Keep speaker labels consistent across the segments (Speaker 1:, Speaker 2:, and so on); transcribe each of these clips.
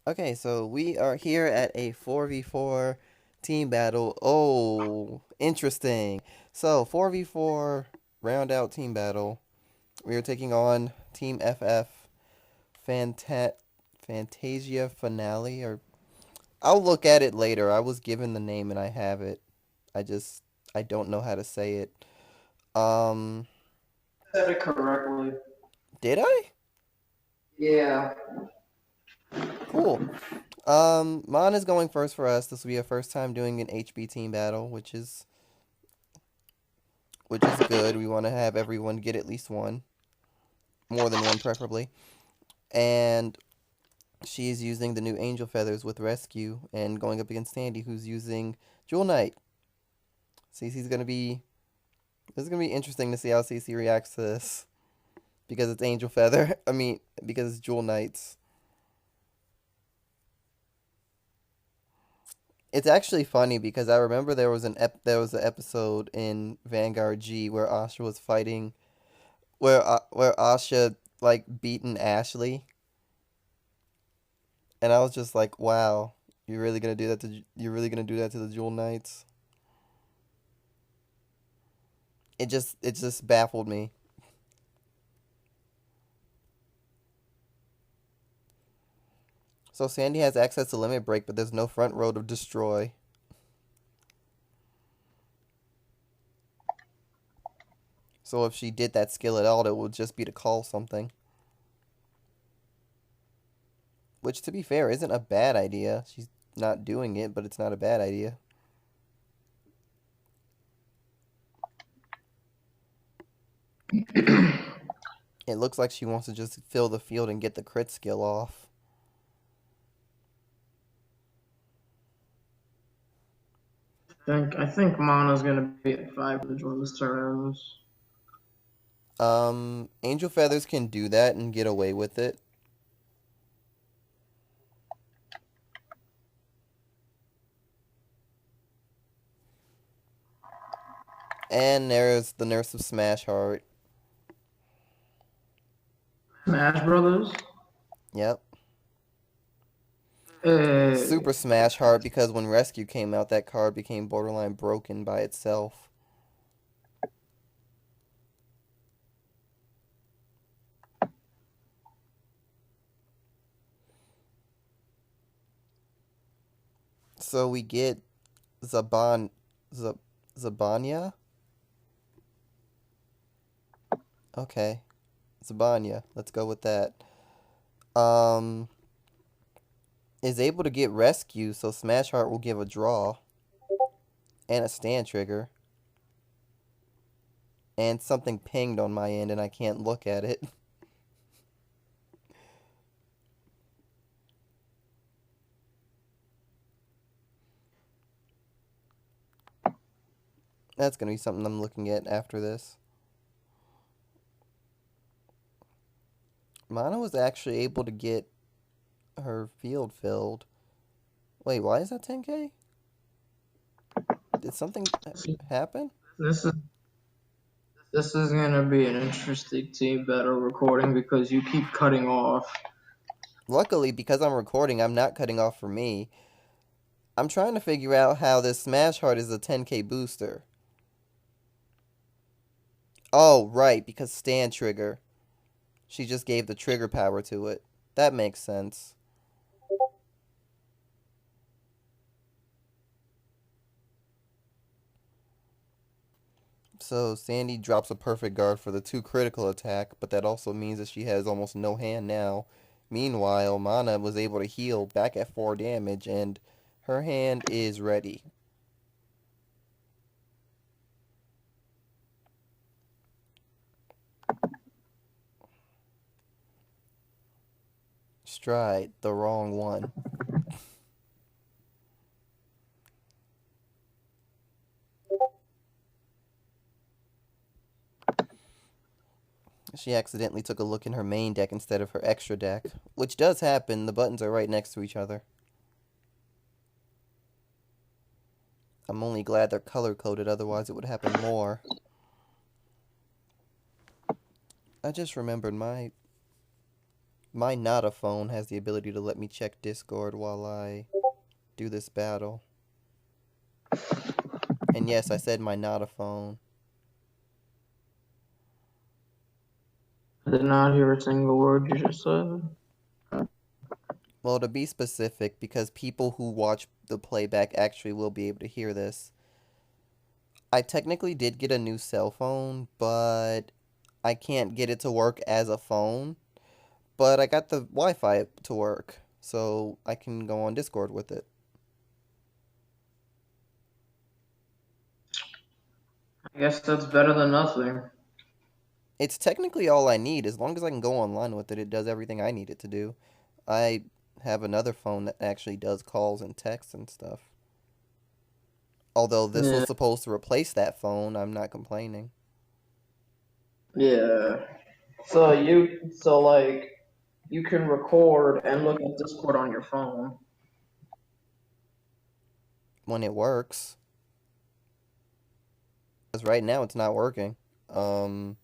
Speaker 1: Okay, so we are here at a 4v4 team battle. Oh, interesting. So, 4v4 round out team battle. We are taking on Team FF Fanta Fantasia Finale, or I'll look at it later. I was given the name and I have it. I just I don't know how to say it. Um,
Speaker 2: Said it correctly.
Speaker 1: did I?
Speaker 2: Yeah.
Speaker 1: Cool. Mon is going first for us. This will be our first time doing an HB team battle, which is good. We want to have everyone get at least one, more than one preferably. And she's using the new Angel Feathers with Rescue and going up against Sandy, who's using Jewel Knight. Cece's gonna be This is gonna be interesting to see how Cece reacts to this because it's Angel Feather. I mean, because it's Jewel Knights. It's actually funny because I remember there was an episode in Vanguard G where Asha was fighting where Asha like beaten Ashley. And I was just like, wow, you're really gonna do that to the Jewel Knights? It just baffled me. So Sandy has access to Limit Break, but there's no front row to destroy. So if she did that skill at all, it would just be to call something. Which, to be fair, isn't a bad idea. She's not doing it, but it's not a bad idea. It looks like she wants to just fill the field and get the crit skill off.
Speaker 2: I think Mana's gonna be at 5 when this turn ends.
Speaker 1: Angel Feathers can do that and get away with it. And there's the Nurse of Smash Heart.
Speaker 2: Smash Brothers.
Speaker 1: Yep.
Speaker 2: Uh,
Speaker 1: Super Smash Heart because when Rescue came out, that card became borderline broken by itself. So we get Zaban Zab, Zabanya? Okay. Zabanya. Let's go with that. Um is able to get Rescue, so Smash Heart will give a draw and a stand trigger. And something pinged on my end and I can't look at it. That's gonna be something I'm looking at after this. Mana was actually able to get her field filled. Wait, why is that 10k? Did something happen?
Speaker 2: this is this is gonna be an interesting team battle recording because you keep cutting off.
Speaker 1: Luckily, because I'm recording, I'm not cutting off for me. I'm trying to figure out how this Smash Heart is a 10k booster. Oh, right, because stand trigger. She just gave the trigger power to it. That makes sense. So Sandy drops a perfect guard for the 2 critical attack, but that also means that she has almost no hand now. Meanwhile, Mana was able to heal back at 4 damage, and her hand is ready. Stride, the wrong one. She accidentally took a look in her main deck instead of her extra deck, which does happen. The buttons are right next to each other. I'm only glad they're color-coded, otherwise it would happen more. I just remembered My Nada phone has the ability to let me check Discord while I do this battle. And yes, I said my Nada phone.
Speaker 2: I did not hear a single word you just said.
Speaker 1: Well, to be specific, because people who watch the playback actually will be able to hear this, I technically did get a new cell phone, but I can't get it to work as a phone. But I got the Wi-Fi to work, so I can go on Discord with it.
Speaker 2: I guess that's better than nothing.
Speaker 1: It's technically all I need. As long as I can go online with it, it does everything I need it to do. I have another phone that actually does calls and texts and stuff. Although this was
Speaker 2: Yeah.
Speaker 1: supposed to replace that phone, I'm not complaining.
Speaker 2: Yeah. So like you can record and look at Discord on your phone.
Speaker 1: When it works. Because right now it's not working. Um,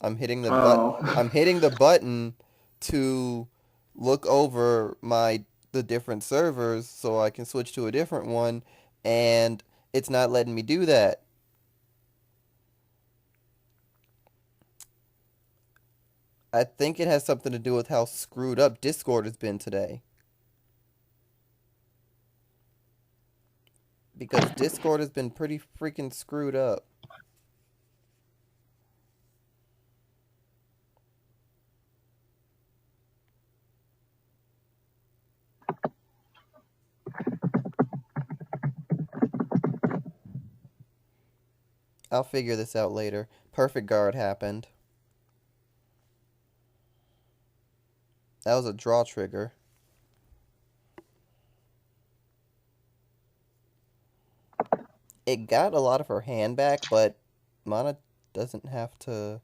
Speaker 1: I'm hitting the I'm
Speaker 2: Oh.
Speaker 1: hitting the button to look over the different servers so I can switch to a different one, and it's not letting me do that. I think it has something to do with how screwed up Discord has been today. Because Discord has been pretty freaking screwed up. I'll figure this out later. Perfect guard happened. That was a draw trigger. It got a lot of her hand back, but Mana doesn't have to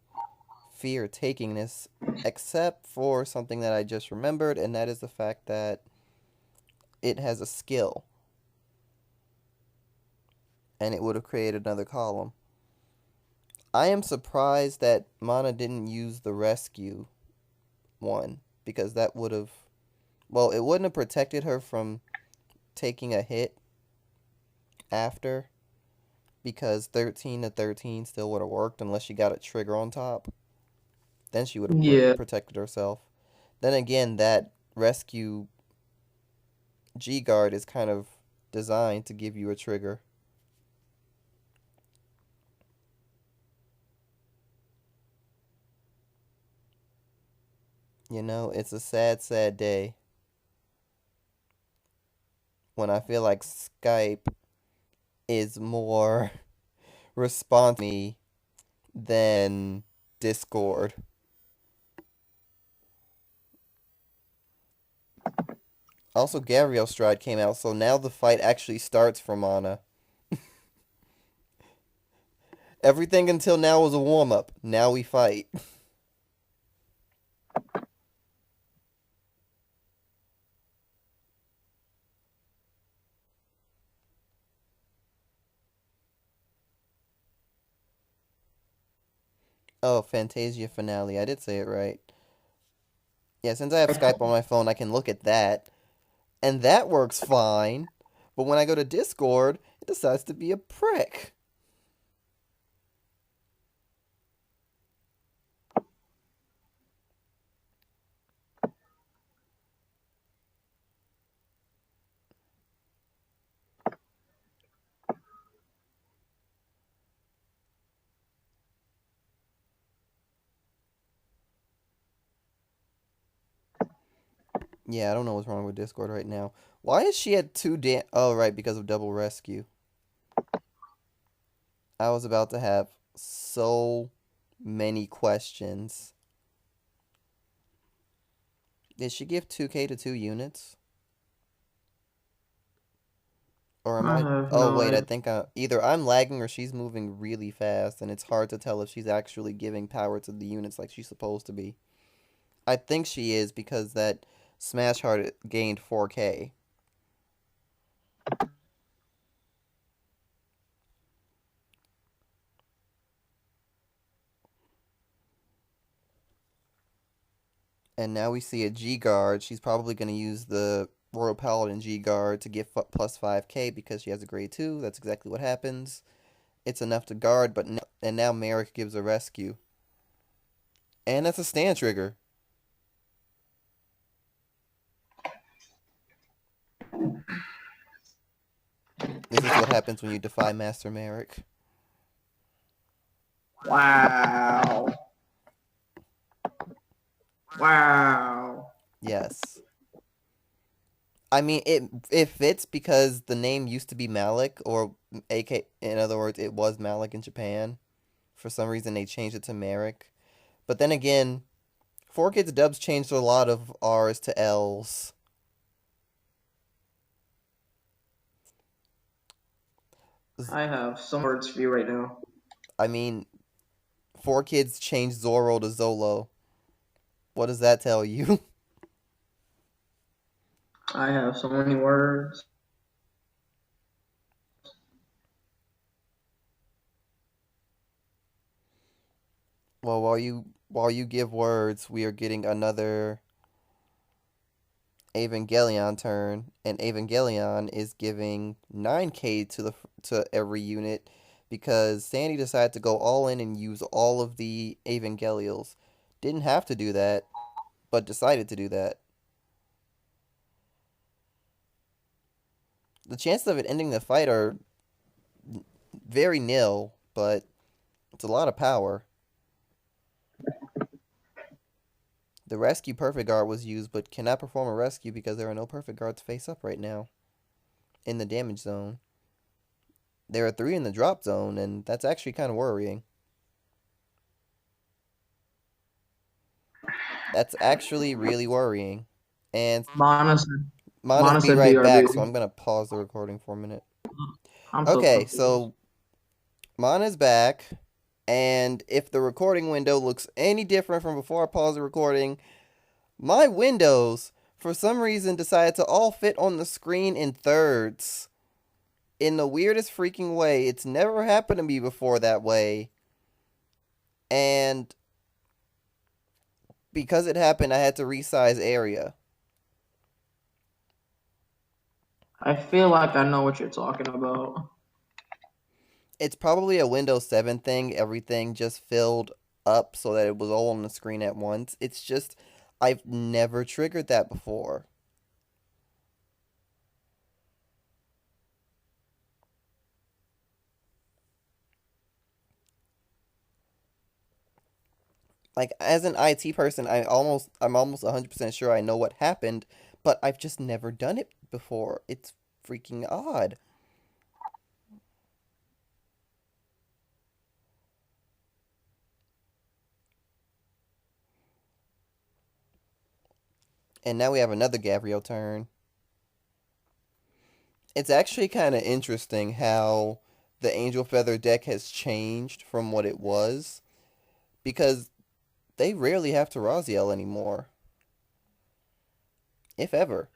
Speaker 1: fear taking this, except for something that I just remembered, and that is the fact that it has a skill, and it would have created another column. I am surprised that Mana didn't use the rescue one, because that would have, well, it wouldn't have protected her from taking a hit after, because 13 to 13 still would have worked unless she got a trigger on top. Then she would have
Speaker 2: Yeah.
Speaker 1: protected herself. Then again, that rescue G guard is kind of designed to give you a trigger. You know, it's a sad, sad day when I feel like Skype is more responsive to me than Discord. Also, Gabriel's Stride came out, so now the fight actually starts for Mana. Everything until now was a warm up. Now we fight. Oh, Fantasia Finale. I did say it right. Yeah, since I have Skype on my phone, I can look at that. And that works fine. But when I go to Discord, it decides to be a prick. Yeah, I don't know what's wrong with Discord right now. Why is she at oh, right, because of double rescue. I was about to have so many questions. Did she give 2k to 2 units? Or am
Speaker 2: I
Speaker 1: I...
Speaker 2: have
Speaker 1: Oh,
Speaker 2: no
Speaker 1: wait, I
Speaker 2: idea.
Speaker 1: think either I'm lagging or she's moving really fast, and it's hard to tell if she's actually giving power to the units like she's supposed to be. I think she is because that Smash Heart gained 4k. And now we see a G guard. She's probably going to use the Royal Paladin G guard to get plus 5k because she has a grade 2. That's exactly what happens. It's enough to guard, and now Merrick gives a rescue. And that's a stand trigger. This is what happens when you defy Master Merrick.
Speaker 2: Wow. Wow.
Speaker 1: Yes. I mean, it fits because the name used to be Malik, or AK. In other words, it was Malik in Japan. For some reason, they changed it to Merrick. But then again, 4Kids dubs changed a lot of R's to L's.
Speaker 2: I have some words for you right now.
Speaker 1: I mean, 4Kids changed Zoro to Zolo. What does that tell you?
Speaker 2: I have so many words.
Speaker 1: Well, while you give words, we are getting another Evangelion turn, and Evangelion is giving 9k to every unit because Sandy decided to go all in and use all of the Evangelials. Didn't have to do that, but decided to do that. The chances of it ending the fight are very nil, but it's a lot of power. The rescue perfect guard was used, but cannot perform a rescue because there are no perfect guards face up right now in the damage zone. There are 3 in the drop zone, and that's actually kind of worrying. That's actually really worrying. And
Speaker 2: Mana
Speaker 1: Mana's
Speaker 2: Mana
Speaker 1: be
Speaker 2: said
Speaker 1: right
Speaker 2: BRB.
Speaker 1: back, so I'm going to pause the recording for a minute.
Speaker 2: I'm so
Speaker 1: Okay,
Speaker 2: confused.
Speaker 1: so Mana's back, and if the recording window looks any different from before I pause the recording, my windows, for some reason, decided to all fit on the screen in thirds. In the weirdest freaking way. It's never happened to me before that way. And because it happened, I had to resize area.
Speaker 2: I feel like I know what you're talking about.
Speaker 1: It's probably a Windows 7 thing. Everything just filled up so that it was all on the screen at once. It's just, I've never triggered that before. Like, as an IT person, I'm almost 100% sure I know what happened, but I've just never done it before. It's freaking odd. And now we have another Gabriel turn. It's actually kind of interesting how the Angel Feather deck has changed from what it was because they rarely have to Raziel anymore, if ever.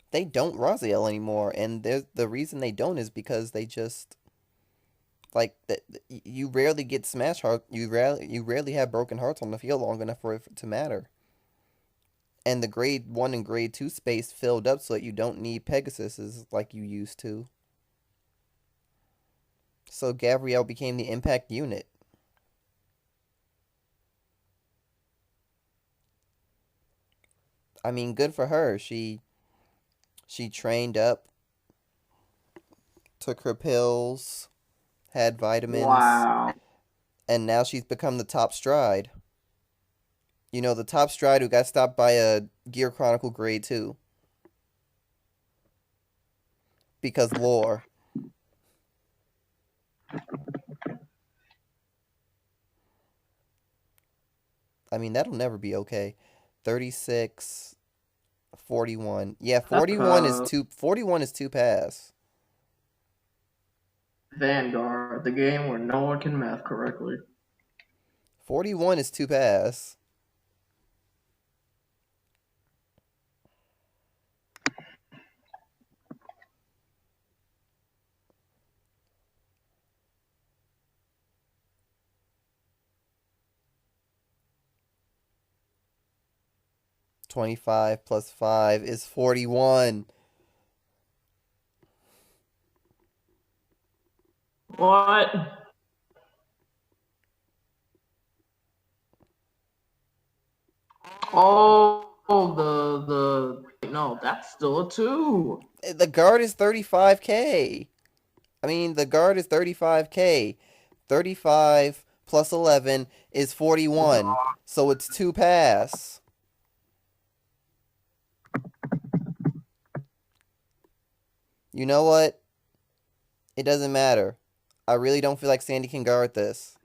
Speaker 1: They don't Raziel anymore, and the reason they don't is because they just like that. You rarely get Smash Heart. You rarely have Broken Hearts on the field long enough for it to matter. And the grade 1 and grade 2 space filled up so that you don't need Pegasuses like you used to. So Gabrielle became the impact unit. I mean, good for her. She trained up, took her pills, had vitamins,
Speaker 2: Wow.
Speaker 1: and now she's become the top stride. You know, the top stride who got stopped by a Gear Chronicle grade 2 because lore. I mean, that'll never be okay. 36, 41. Yeah,
Speaker 2: That's
Speaker 1: 41 is two pass.
Speaker 2: Vanguard, the game where no one can math correctly.
Speaker 1: 41 is two pass. 25 plus 5 is 41.
Speaker 2: What? No, that's still a 2.
Speaker 1: The guard is 35k. I mean, the guard is 35k. 35 plus 11 is 41. So it's 2 pass. You know what? It doesn't matter. I really don't feel like Sandy can guard this.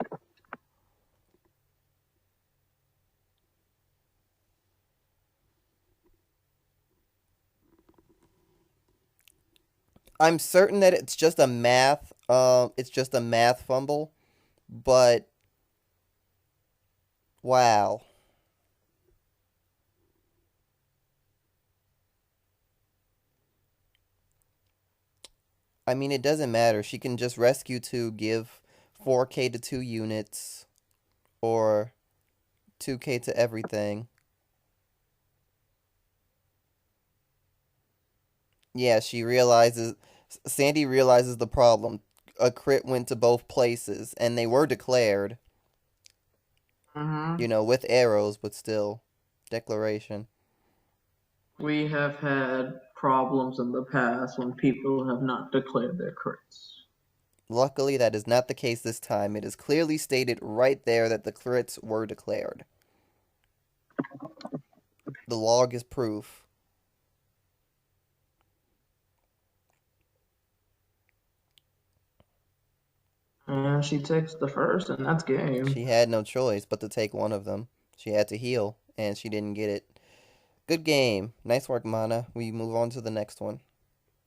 Speaker 1: I'm certain that it's just a math fumble, but wow. I mean, it doesn't matter. She can just rescue 2, give 4k to 2 units, or 2k to everything. Yeah, Sandy realizes the problem. A crit went to both places, and they were declared,
Speaker 2: Mm-hmm.
Speaker 1: with arrows, but still, declaration.
Speaker 2: We have had problems in the past when people have not declared their crits.
Speaker 1: Luckily, that is not the case this time. It is clearly stated right there that the crits were declared. The log is proof.
Speaker 2: And she takes the first, and that's game.
Speaker 1: She had no choice but to take one of them. She had to heal, and she didn't get it. Good game. Nice work, Mana. We move on to the next one.